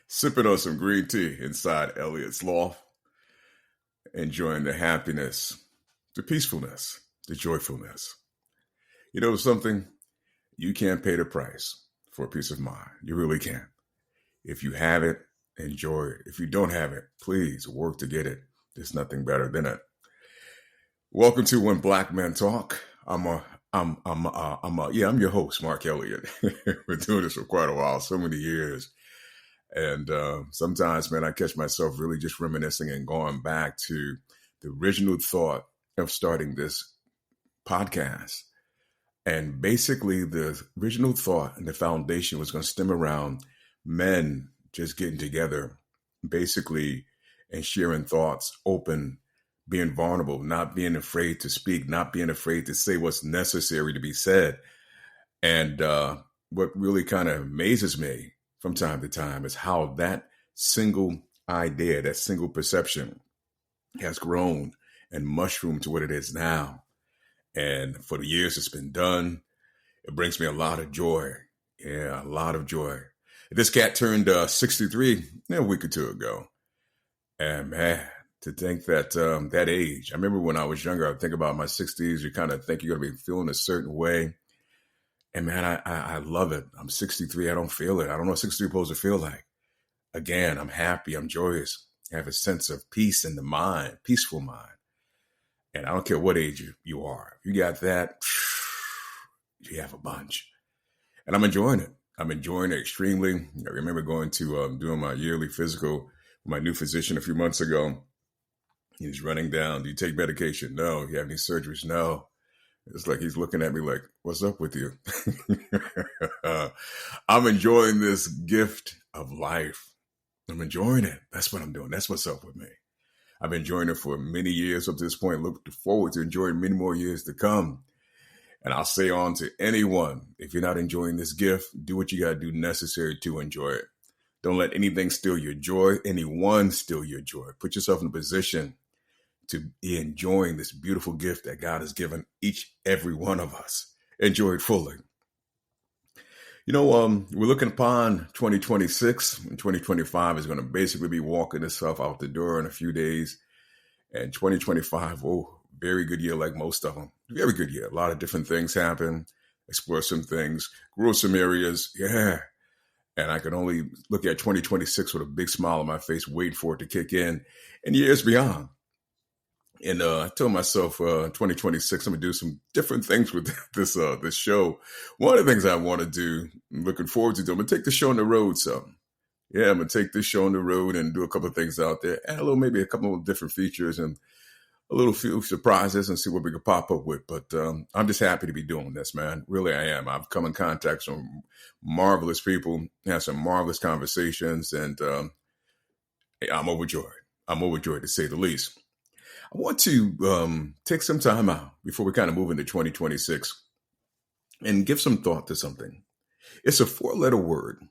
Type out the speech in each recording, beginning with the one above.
Sipping on some green tea inside Elliot's loft, enjoying the happiness, the peacefulness, the joyfulness. You know something? You can't pay the price for peace of mind. You really can't. If you have it, enjoy it. If you don't have it, please work to get it. There's nothing better than it. Welcome to When Black Men Talk. I'm your host, Mark Elliott. We're doing this for quite a while, so many years. And sometimes, man, I catch myself really just reminiscing and going back to the original thought of starting this podcast. And basically, the original thought and the foundation was going to stem around men just getting together, basically, and sharing thoughts, open, being vulnerable, not being afraid to speak, not being afraid to say what's necessary to be said. And what really kind of amazes me from time to time is how that single idea, that single perception has grown and mushroomed to what it is now. And for the years it's been done, it brings me a lot of joy. Yeah, a lot of joy. This cat turned 63 a week or two ago. And man, to think that that age, I remember when I was younger, I would think about my 60s, you kind of think you're going to be feeling a certain way. And man, I love it. I'm 63. I don't feel it. I don't know what 63 is supposed to feel like. Again, I'm happy. I'm joyous. I have a sense of peace in the mind, peaceful mind. And I don't care what age you are. If you got that, you have a bunch. And I'm enjoying it. I'm enjoying it extremely. I remember going to doing my yearly physical with my new physician a few months ago. He was running down. Do you take medication? No. You have any surgeries? No. It's like he's looking at me like, what's up with you? I'm enjoying this gift of life. I'm enjoying it. That's what I'm doing. That's what's up with me. I've been enjoying it for many years up to this point. Look forward to enjoying many more years to come. And I'll say on to anyone, if you're not enjoying this gift, do what you got to do necessary to enjoy it. Don't let anything steal your joy, anyone steal your joy. Put yourself in a position to be enjoying this beautiful gift that God has given every one of us. Enjoy it fully. You know, we're looking upon 2026, and 2025 is going to basically be walking itself out the door in a few days. And 2025, very good year like most of them. Very good year. A lot of different things happen, explore some things, grow some areas. Yeah. And I can only look at 2026 with a big smile on my face, waiting for it to kick in, and years beyond. And I told myself 2026, I'm going to do some different things with this show. One of the things I want to do, I'm looking forward to do, I'm going to take the show on the road some. Yeah, I'm going to take this show on the road and do a couple of things out there. Add maybe a couple of different features and a little few surprises and see what we can pop up with. But I'm just happy to be doing this, man. Really, I am. I've come in contact with some marvelous people, had some marvelous conversations, and I'm overjoyed. I'm overjoyed, to say the least. I want to take some time out before we kind of move into 2026 and give some thought to something. It's a 4-letter word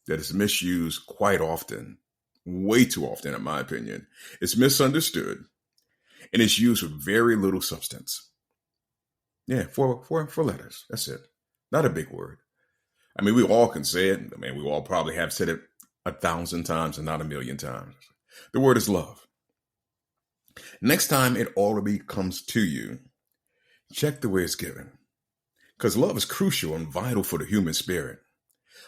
that is misused quite often, way too often, in my opinion. It's misunderstood, and it's used with very little substance. Yeah, four letters. That's it. Not a big word. I mean, we all can say it. I mean, we all probably have said it 1,000 times and not 1,000,000 times. The word is love. Next time it audibly comes to you, check the way it's given. Because love is crucial and vital for the human spirit.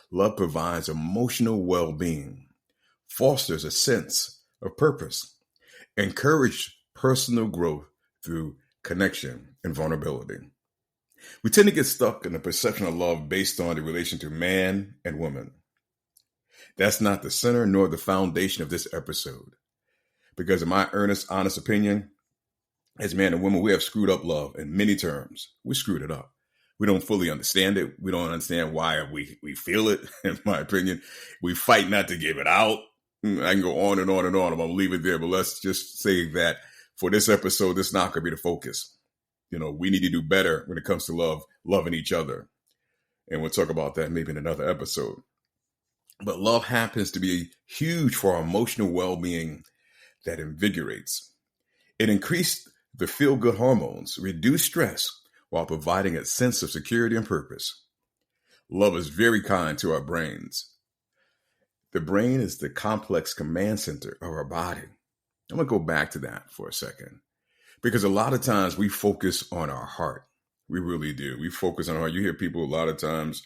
Love provides emotional well-being, fosters a sense of purpose, encourages personal growth through connection and vulnerability. We tend to get stuck in the perception of love based on the relation to man and woman. That's not the center nor the foundation of this episode. Because in my earnest, honest opinion, as man and woman, we have screwed up love in many terms. We screwed it up. We don't fully understand it. We don't understand why we feel it, in my opinion. We fight not to give it out. I can go on and on and on. I'm going to leave it there, but let's just say that for this episode, this is not going to be the focus. You know, we need to do better when it comes to loving each other. And we'll talk about that maybe in another episode. But love happens to be huge for our emotional well-being that invigorates. It increased the feel-good hormones, reduce stress, while providing a sense of security and purpose. Love is very kind to our brains. The brain is the complex command center of our body. I'm going to go back to that for a second because a lot of times we focus on our heart. We really do. We focus on our heart. You hear people a lot of times,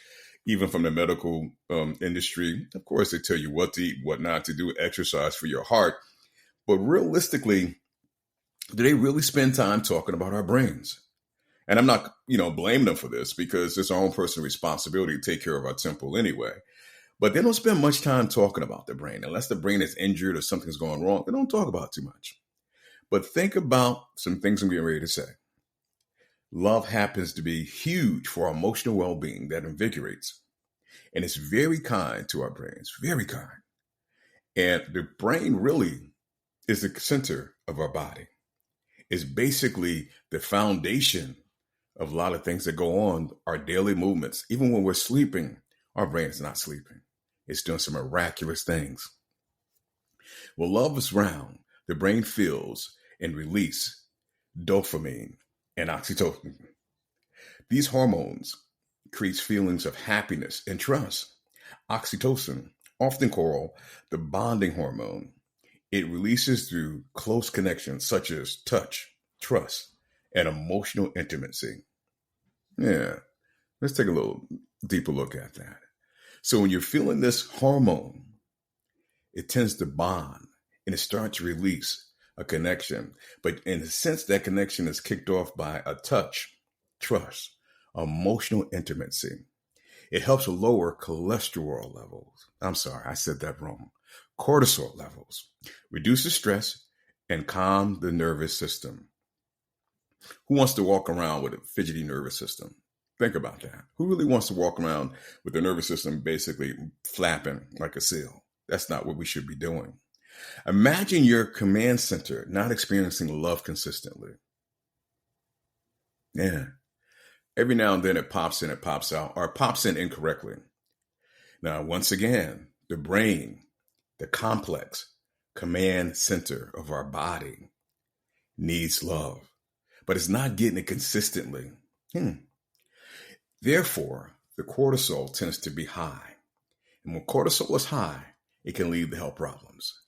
even from the medical industry, of course, they tell you what to eat, what not to do, exercise for your heart. But realistically, do they really spend time talking about our brains? And I'm not, blaming them for this because it's our own personal responsibility to take care of our temple anyway. But they don't spend much time talking about the brain. Unless the brain is injured or something's going wrong, they don't talk about it too much. But think about some things I'm getting ready to say. Love happens to be huge for our emotional well-being that invigorates. And it's very kind to our brains, very kind. And the brain really is the center of our body. It's basically the foundation of a lot of things that go on, our daily movements. Even when we're sleeping, our brain is not sleeping. It's doing some miraculous things. When love is round, the brain feels and release dopamine and oxytocin. These hormones create feelings of happiness and trust. Oxytocin, often called the bonding hormone, it releases through close connections such as touch, trust, and emotional intimacy. Yeah, let's take a little deeper look at that. So when you're feeling this hormone, it tends to bond and it starts to release a connection. But in a sense, that connection is kicked off by a touch, trust, emotional intimacy. It helps lower cholesterol levels. I'm sorry, I said that wrong. Cortisol levels, reduces stress, and calm the nervous system. Who wants to walk around with a fidgety nervous system? Think about that. Who really wants to walk around with the nervous system basically flapping like a seal? That's not what we should be doing. Imagine your command center not experiencing love consistently. Yeah. Every now and then it pops in, it pops out, or it pops in incorrectly. Now, once again, the brain, the complex command center of our body, needs love, but it's not getting it consistently. Therefore, the cortisol tends to be high. And when cortisol is high, it can lead to health problems.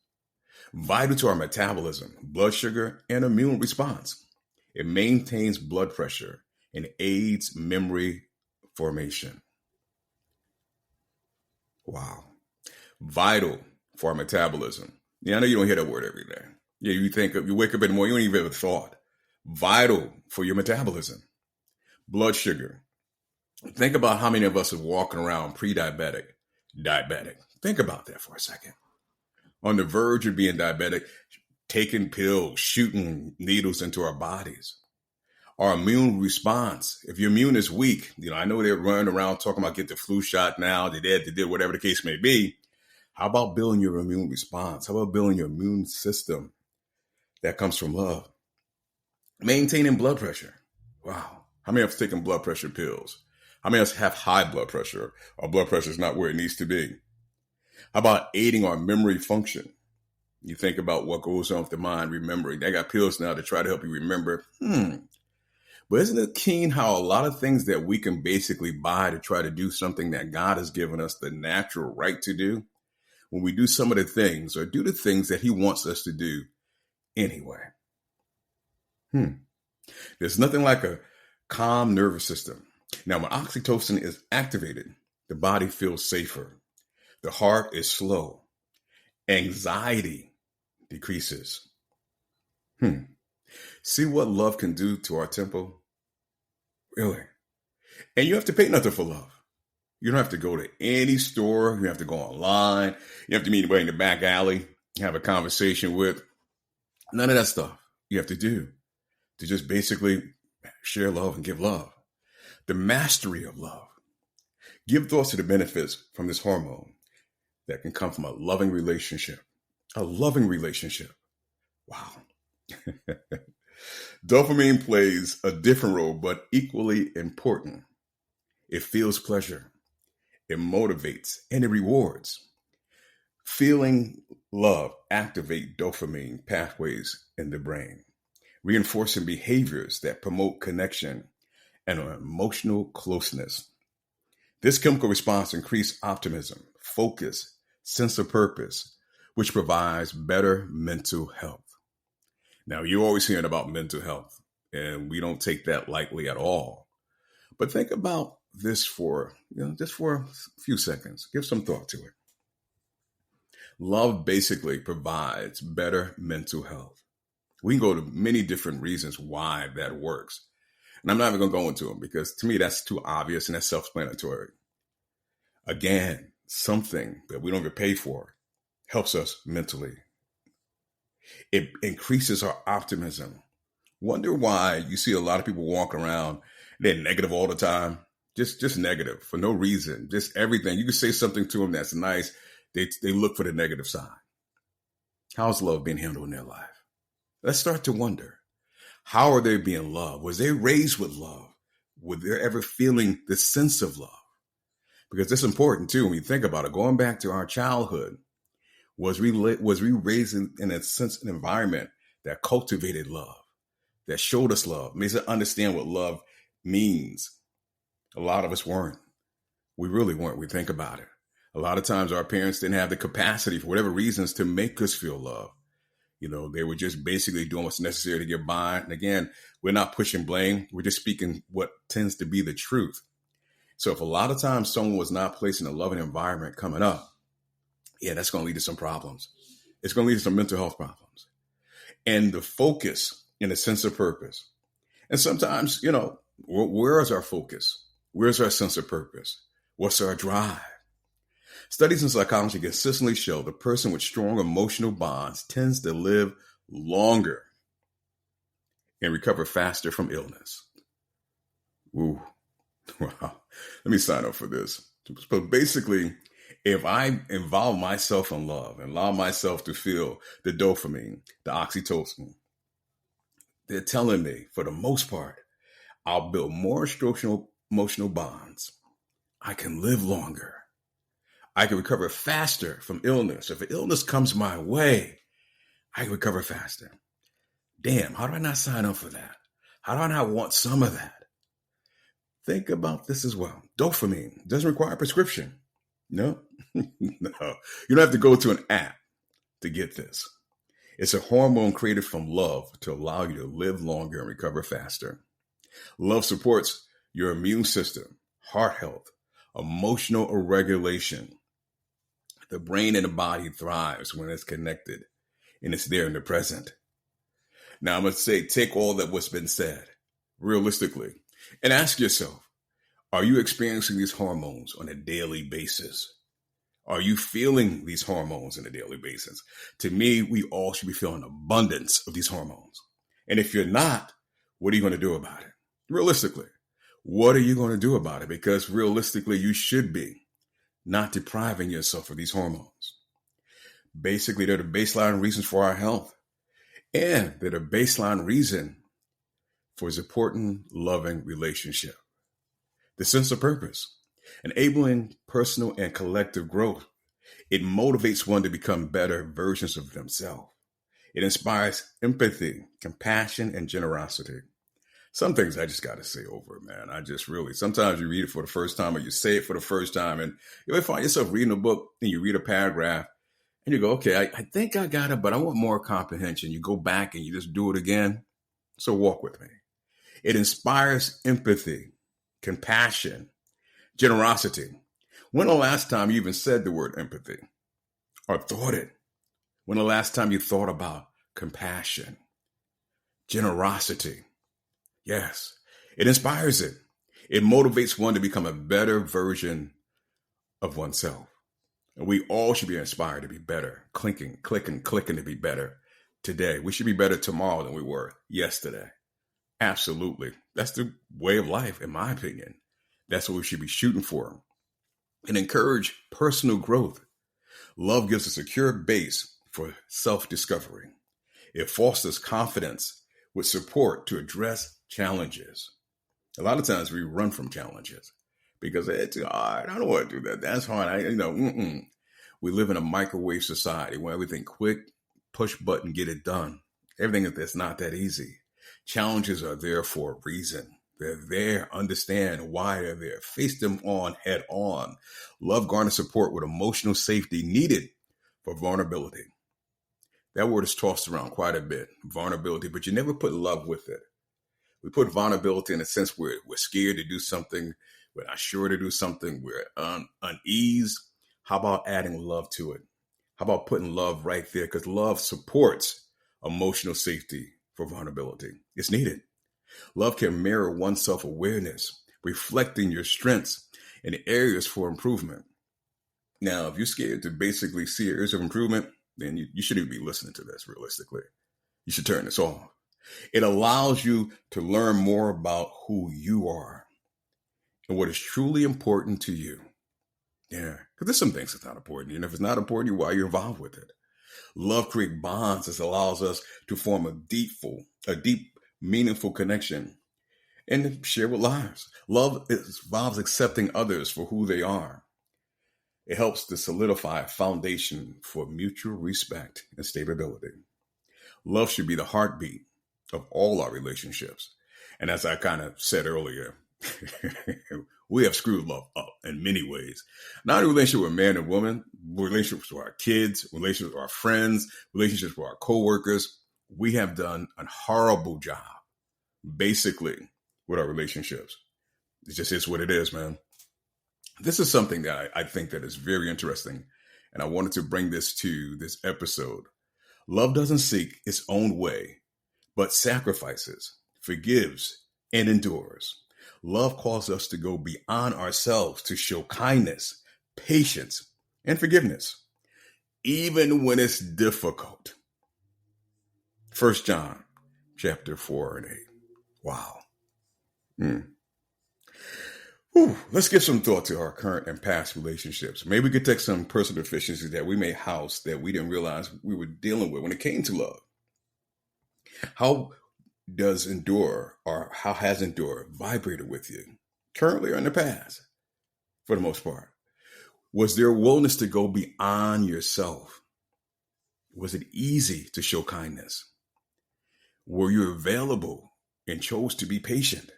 Vital to our metabolism, blood sugar, and immune response. It maintains blood pressure and aids memory formation. Wow. Vital for our metabolism. Yeah, I know you don't hear that word every day. Yeah, you wake up in the morning, you don't even have a thought. Vital for your metabolism. Blood sugar. Think about how many of us are walking around pre-diabetic, diabetic. Think about that for a second. On the verge of being diabetic, taking pills, shooting needles into our bodies. Our immune response. If your immune is weak, I know they're running around talking about get the flu shot now, they did, whatever the case may be. How about building your immune response? How about building your immune system that comes from love? Maintaining blood pressure. Wow. How many of us taking blood pressure pills? How many of us have high blood pressure? Our blood pressure is not where it needs to be. How about aiding our memory function? You think about what goes on with the mind, remembering. They got pills now to try to help you remember. But isn't it keen how a lot of things that we can basically buy to try to do something that God has given us the natural right to do, when we do some of the things or do the things that he wants us to do anyway? There's nothing like a calm nervous system. Now, when oxytocin is activated, the body feels safer. The heart is slow. Anxiety decreases. See what love can do to our tempo? Really? And you have to pay nothing for love. You don't have to go to any store. You have to go online. You have to meet anybody in the back alley, have a conversation with. None of that stuff you have to do to just basically share love and give love. The mastery of love. Give thoughts to the benefits from this hormone that can come from a loving relationship. A loving relationship. Wow. Dopamine plays a different role, but equally important. It feels pleasure. It motivates and it rewards. Feeling love activate dopamine pathways in the brain, reinforcing behaviors that promote connection and emotional closeness. This chemical response increases optimism, focus, sense of purpose, which provides better mental health. Now, you're always hearing about mental health, and we don't take that lightly at all. But think about this for, just for a few seconds. Give some thought to it. Love basically provides better mental health. We can go to many different reasons why that works. And I'm not even going to go into them because to me, that's too obvious and that's self-explanatory. Again, something that we don't even pay for helps us mentally. It increases our optimism. Wonder why you see a lot of people walk around, they're negative all the time. Just negative for no reason. Just everything. You can say something to them that's nice. They look for the negative side. How's love being handled in their life? Let's start to wonder. How are they being loved? Was they raised with love? Were they ever feeling the sense of love? Because it's important too when you think about it. Going back to our childhood, was we raised in a sense, an environment that cultivated love, that showed us love, made us understand what love means? A lot of us weren't. We really weren't. We think about it. A lot of times our parents didn't have the capacity for whatever reasons to make us feel love. They were just basically doing what's necessary to get by. And again, we're not pushing blame. We're just speaking what tends to be the truth. So if a lot of times someone was not placed in a loving environment coming up, that's going to lead to some problems. It's going to lead to some mental health problems. And the focus and a sense of purpose. And sometimes, where is our focus? Where's our sense of purpose? What's our drive? Studies in psychology consistently show the person with strong emotional bonds tends to live longer and recover faster from illness. Ooh, wow. Let me sign up for this. But basically, if I involve myself in love and allow myself to feel the dopamine, the oxytocin, they're telling me, for the most part, I'll build more emotional bonds. I can live longer. I can recover faster from illness. If an illness comes my way, I can recover faster. Damn, how do I not sign up for that? How do I not want some of that? Think about this as well. Dopamine doesn't require a prescription. No, no. You don't have to go to an app to get this. It's a hormone created from love to allow you to live longer and recover faster. Love supports your immune system, heart health, emotional regulation. The brain and the body thrives when it's connected and it's there in the present. Now I'm going to say, take all that what's been said realistically and ask yourself, are you experiencing these hormones on a daily basis? Are you feeling these hormones on a daily basis? To me, we all should be feeling abundance of these hormones. And if you're not, what are you going to do about it? Realistically, what are you going to do about it? Because realistically, you should be not depriving yourself of these hormones. Basically, they're the baseline reasons for our health. And they're the baseline reason for supporting loving relationship. The sense of purpose, enabling personal and collective growth. It motivates one to become better versions of themselves. It inspires empathy, compassion, and generosity. Some things I just got to say over, man. Sometimes you read it for the first time or you say it for the first time and you might find yourself reading a book and you read a paragraph and you go, okay, I think I got it, but I want more comprehension. You go back and you just do it again. So walk with me. It inspires empathy, compassion, generosity. When the last time you even said the word empathy or thought it? When the last time you thought about compassion, generosity? Yes, it inspires it. It motivates one to become a better version of oneself. And we all should be inspired to be better, clicking to be better today. We should be better tomorrow than we were yesterday. Absolutely. That's the way of life, in my opinion. That's what we should be shooting for. And encourage personal growth. Love gives a secure base for self-discovery. It fosters confidence with support to address challenges. A lot of times we run from challenges because it's hard. I don't want to do that. That's hard. We live in a microwave society where everything quick, push button, get it done. Everything that's not that easy. Challenges are there for a reason. They're there. Understand why they're there. Face them on head on. Love garners support with emotional safety needed for vulnerability. That word is tossed around quite a bit, vulnerability, but you never put love with it. We put vulnerability in a sense where we're scared to do something, we're not sure to do something, we're unease. How about adding love to it? How about putting love right there? Because love supports emotional safety for vulnerability. It's needed. Love can mirror one's self-awareness, reflecting your strengths and areas for improvement. Now, if you're scared to basically see areas of improvement, then you shouldn't be listening to this realistically. You should turn this off. It allows you to learn more about who you are and what is truly important to you. Yeah, because there's some things that's not important. And if it's not important to you, why are you involved with it? Love creates bonds. This allows us to form a deep, meaningful connection and share with lives. Love involves accepting others for who they are. It helps to solidify a foundation for mutual respect and stability. Love should be the heartbeat of all our relationships. And as I kind of said earlier, we have screwed love up in many ways. Not in relationship with man and woman, relationships with our kids, relationships with our friends, relationships with our coworkers. We have done a horrible job, basically, with our relationships. It just is what it is, man. This is something that I think that is very interesting, and I wanted to bring this to this episode. Love doesn't seek its own way, but sacrifices, forgives, and endures. Love calls us to go beyond ourselves to show kindness, patience, and forgiveness, even when it's difficult. 1 John chapter 4 and 8. Wow. Let's give some thought to our current and past relationships. Maybe we could take some personal deficiencies that we may house that we didn't realize we were dealing with when it came to love. How does endure, or how has endure vibrated with you currently or in the past, for the most part? Was there a willingness to go beyond yourself? Was it easy to show kindness? Were you available and chose to be patient?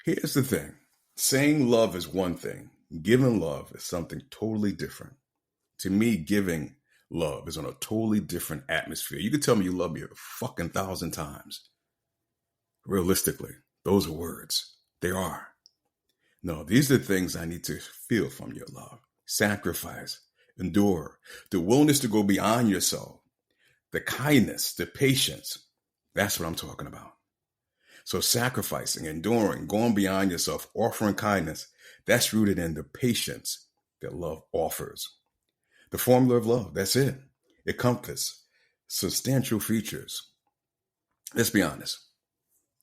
Here's the thing. Saying love is one thing. Giving love is something totally different. To me, giving love is on a totally different atmosphere. You could tell me you love me a fucking 1,000 times. Realistically, those are words. They are. No, these are the things I need to feel from your love. Sacrifice, endure, the willingness to go beyond yourself, the kindness, the patience. That's what I'm talking about. So sacrificing, enduring, going beyond yourself, offering kindness, that's rooted in the patience that love offers. The formula of love, that's it. It encompasses substantial features. Let's be honest.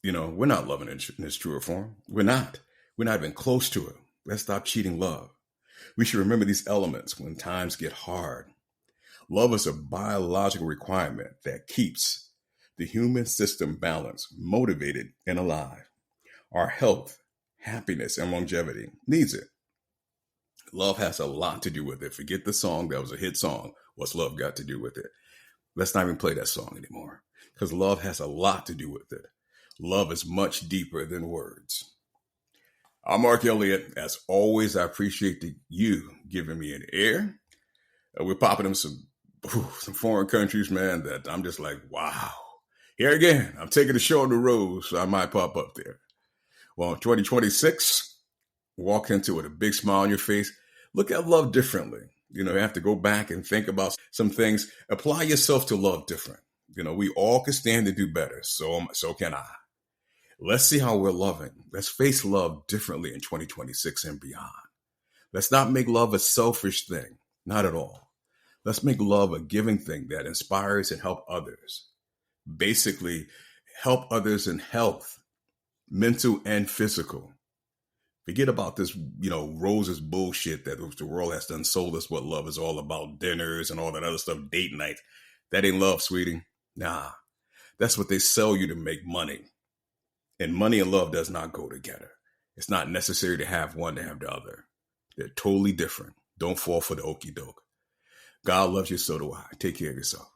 We're not loving in its truer form. We're not. We're not even close to it. Let's stop cheating love. We should remember these elements when times get hard. Love is a biological requirement that keeps the human system balanced, motivated, and alive. Our health, happiness, and longevity needs it. Love has a lot to do with it. Forget the song that was a hit song. What's love got to do with it? Let's not even play that song anymore, because love has a lot to do with it. Love is much deeper than words. I'm Mark Elliott. As always, I appreciate you giving me an ear. We're popping in some foreign countries, man, that I'm just like, wow. Here again, I'm taking the show on the road, so I might pop up there. Well, 2026, walk into it with a big smile on your face. Look at love differently. You have to go back and think about some things. Apply yourself to love different. We all can stand to do better. So can I. Let's see how we're loving. Let's face love differently in 2026 and beyond. Let's not make love a selfish thing. Not at all. Let's make love a giving thing that inspires and helps others. Basically, help others in health, mental and physical. Forget about this, roses bullshit that the world has done sold us what love is all about, dinners and all that other stuff, date nights. That ain't love, sweetie. Nah, that's what they sell you to make money. And money and love does not go together. It's not necessary to have one to have the other. They're totally different. Don't fall for the okie doke. God loves you, so do I. Take care of yourself.